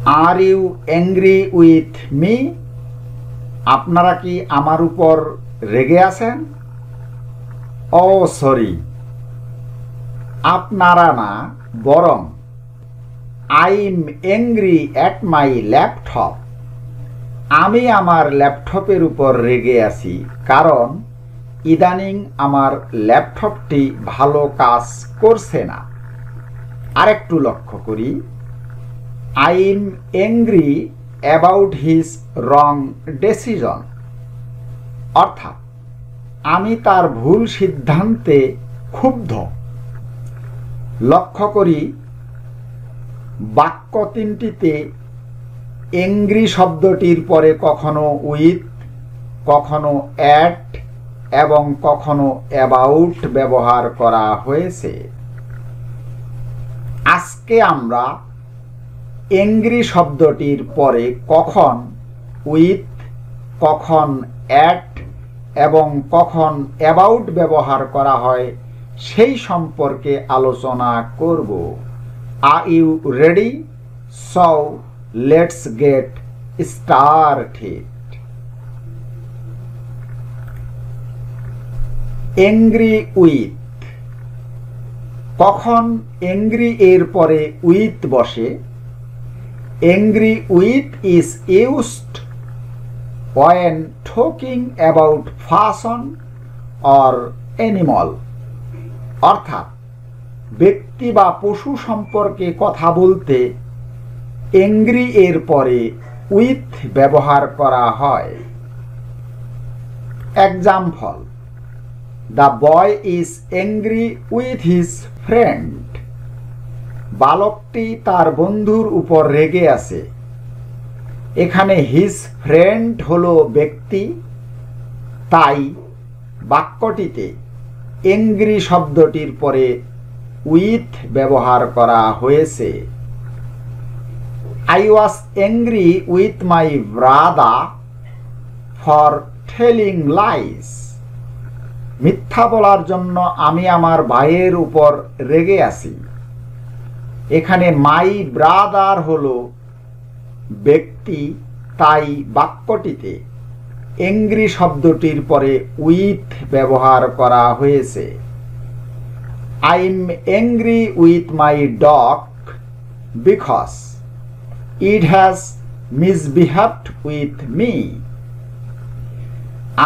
R you angry with me? আপনারা কি আমার উপর রেগে আছেন? ও সরি, আপনারা না, বরং I am angry at my laptop. আমি আমার ল্যাপটপের উপর রেগে আছি, কারণ ইদানিং আমার ল্যাপটপটি ভালো কাজ করছে না। আরেকটু লক্ষ্য করি, I am angry about his wrong decision, অর্থাৎ আমি তার ভুল সিদ্ধান্তে ক্ষুব্ধ। লক্ষ্য করি বাক্য তিনটিতে অ্যাংরি শব্দটির পরে কখনো উইথ, কখনো অ্যাট এবং কখনো অ্যাবাউট ব্যবহার করা হয়েছে। আজকে আমরা অ্যাংরি শব্দটির পরে কখন উইথ, কখন অ্যাট এবং কখন অ্যাবাউট ব্যবহার করা হয় সেই সম্পর্কে আলোচনা করব। Are you ready? So let's get started. Angry with. কখন অ্যাংরি এর পরে উইথ বসে? Angry with is used when talking about person or animal, অর্থাৎ ব্যক্তি বা পশু সম্পর্কে কথা বলতে অ্যাংরি এর পরে উইথ ব্যবহার করা হয়। Example, the boy is angry with his friend. বালকটি তার বন্ধুর উপর রেগে আছে। এখানে হিজ ফ্রেন্ড হলো ব্যক্তি, তাই বাক্যটিতে অ্যাংরি শব্দটির পরে উইথ ব্যবহার করা হয়েছে। I was angry with my brother for telling lines. মিথ্যা বলার জন্য আমি আমার ভাইয়ের উপর রেগে আছি। এখানে মাই ব্রাদার হলো ব্যক্তি, তাই বাক্যটিতে অ্যাংরি শব্দটির পরে উইথ ব্যবহার করা হয়েছে। I M angry with my dog because it has misbehaved with me.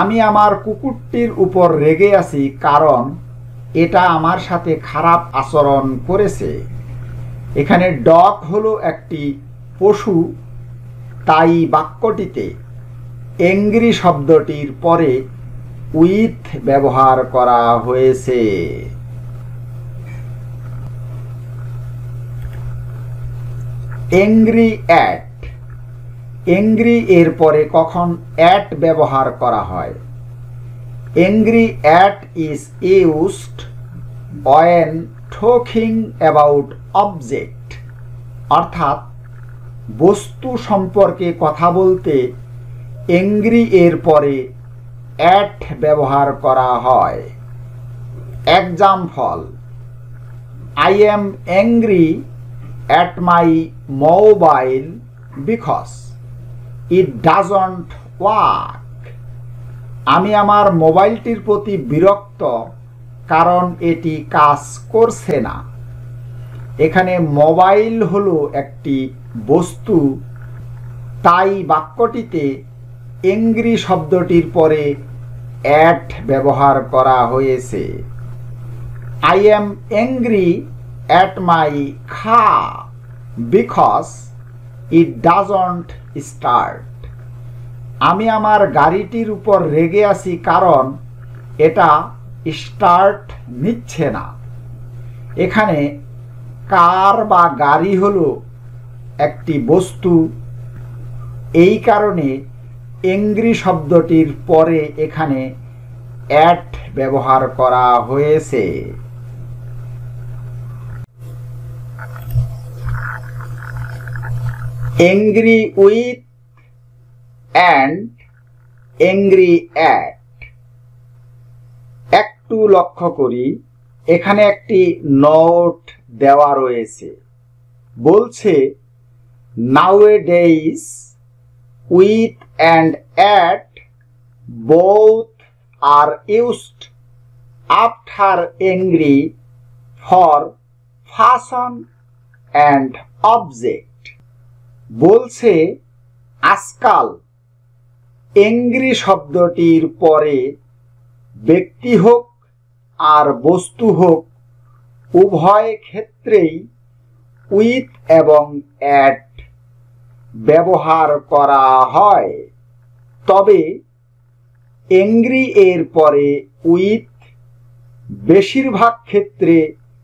আমি আমার কুকুরটির উপর রেগে আছি কারণ এটা আমার সাথে খারাপ আচরণ করেছে। এখানে ডগ হলো একটি পশু, তাই বাক্যটিতে অ্যাংরি শব্দটির পরে উইথ ব্যবহার করা হয়েছে। Angry at. অ্যাংরি এর পরে কখন অ্যাট ব্যবহার করা হয়? Angry at is used when talking about object, অর্থাৎ বস্তু সম্পর্কে কথা বলতে অ্যাংরি এর পরে অ্যাট ব্যবহার করা হয়। Example, I am angry at my mobile because it doesn't work. আমি আমার মোবাইলটির প্রতি বিরক্ত কারণ এটি কাজ করছে না। এখানে মোবাইল হলো একটি বস্তু, তাই বাক্যটিতে অ্যাংরি শব্দটির পরে অ্যাট ব্যবহার করা হয়েছে। I M angry at my car because it doesn't start. আমি আমার গাড়িটির উপর রেগে আছি কারণ এটা স্টার্ট নিচ্ছে না। এখানে কার বা গাড়ি হলো একটি বস্তু, এই কারণে অ্যাংরি শব্দটির পরে এখানে অ্যাট ব্যবহার করা হয়েছে। Angry with and angry at. একটু লক্ষ্য করি, এখানে একটি নোট দেওয়া রয়েছে, বলছে Nowadays, with and at both are used after angry for person and object. বলছে আজকাল এংরি শব্দটির পরে ব্যক্তি হোক আর বস্তু হোক উভয় ক্ষেত্রেই উইথ এবং অ্যাট ব্যবহার করা হয়। তবে এংরি এর পরে উইথ বেশিরভাগ ক্ষেত্রে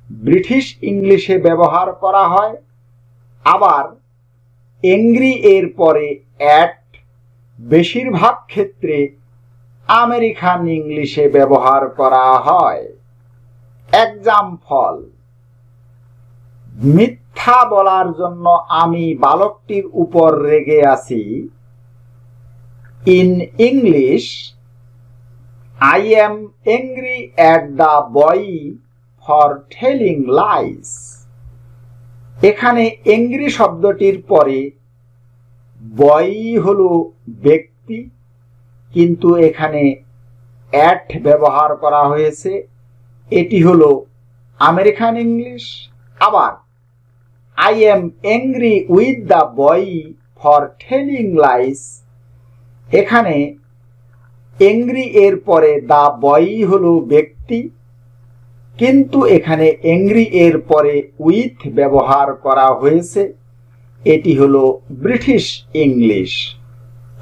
ব্রিটিশ ইংলিশে ব্যবহার করা হয়, আবার এংরি এর পরে অ্যাট বেশিরভাগ ক্ষেত্রে আমেরিকান ইংলিশে ব্যবহার করা হয়। এক্সাম্পল, মিথ্যা বলার জন্য আমি বালকটির উপর রেগে আছি। In English, I am angry at the boy for telling lies. এখানে angry শব্দটির পরে boy হলো ব্যক্তি, কিন্তু এখানে at ব্যবহার করা হয়েছে, এটি হলো আমেরিকান ইংলিশ। আবার I am angry with the boy for telling lies, এখানে এংরি এর পরে দা বয় হলো ব্যক্তি, কিন্তু এখানে এংরি এর পরে উইথ ব্যবহার করা হয়েছে, এটি হলো ব্রিটিশ ইংলিশ।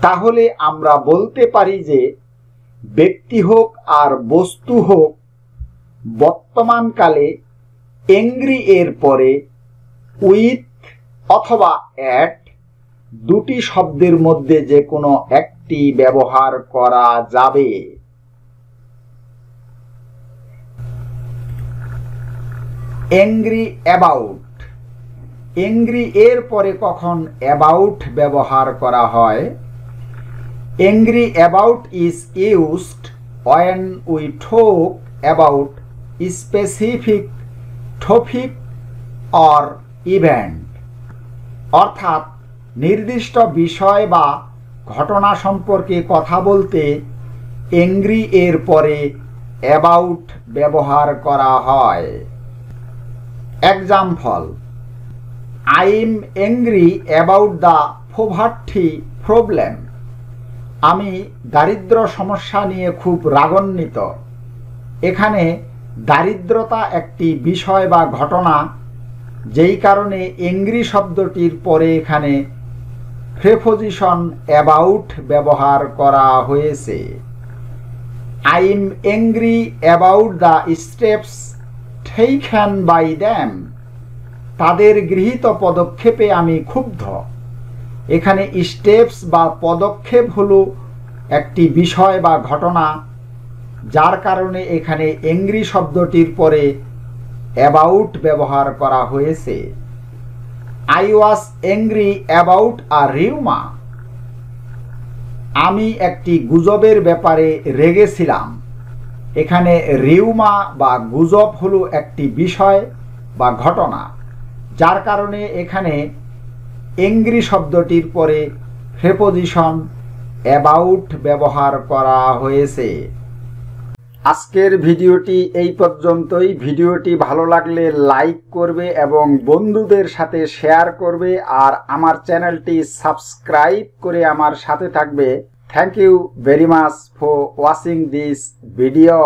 তাহলে আমরা বলতে পারি যে ব্যক্তি হোক আর বস্তু হোক, বর্তমানকালে এংরি এর পরে উইথ অথবা অ্যাট দুটি শব্দের মধ্যে যে কোনো একটি ব্যবহার করা যাবে। এংরি অ্যাবাউট, এংরি এর পরে কখন অ্যাবাউট ব্যবহার করা হয়? Angry about is used when we talk about specific topic or event, অর্থাৎ নির্দিষ্ট বিষয় বা ঘটনা সম্পর্কে কথা বলতে এংরি এর পরে অ্যাবাউট ব্যবহার করা হয়। Example, I am angry about the poverty problem, আমি দারিদ্র সমস্যা নিয়ে খুব রাগান্বিত। এখানে দারিদ্রতা একটি বিষয় বা ঘটনা, যেই কারণে এংরি শব্দটির পরে এখানে প্রেপোজিশন অ্যাবাউট ব্যবহার করা হয়েছে। I am angry about the steps taken by them, তাদের গৃহীত পদক্ষেপে আমি ক্ষুব্ধ। এখানে স্টেপস বা পদক্ষেপ হলো একটি বিষয় বা ঘটনা, যার কারণে এখানে এংরি শব্দটির পরে অ্যাবাউট ব্যবহার করা হয়েছে। I was angry about a rumor, আমি একটি গুজবের ব্যাপারে রেগেছিলাম। এখানে রিউমা বা গুজব হলো একটি বিষয় বা ঘটনা, যার কারণে এখানে এংরি শব্দটির পরে প্রেপোজিশন অ্যাবাউট ব্যবহার করা হয়েছে। আজকের ভিডিওটি এই পর্যন্তই। ভিডিওটি ভালো লাগলে লাইক করবে এবং বন্ধুদের সাথে শেয়ার করবে, আর আমার চ্যানেলটি সাবস্ক্রাইব করে আমার সাথে থাকবে। Thank you very much for watching this video.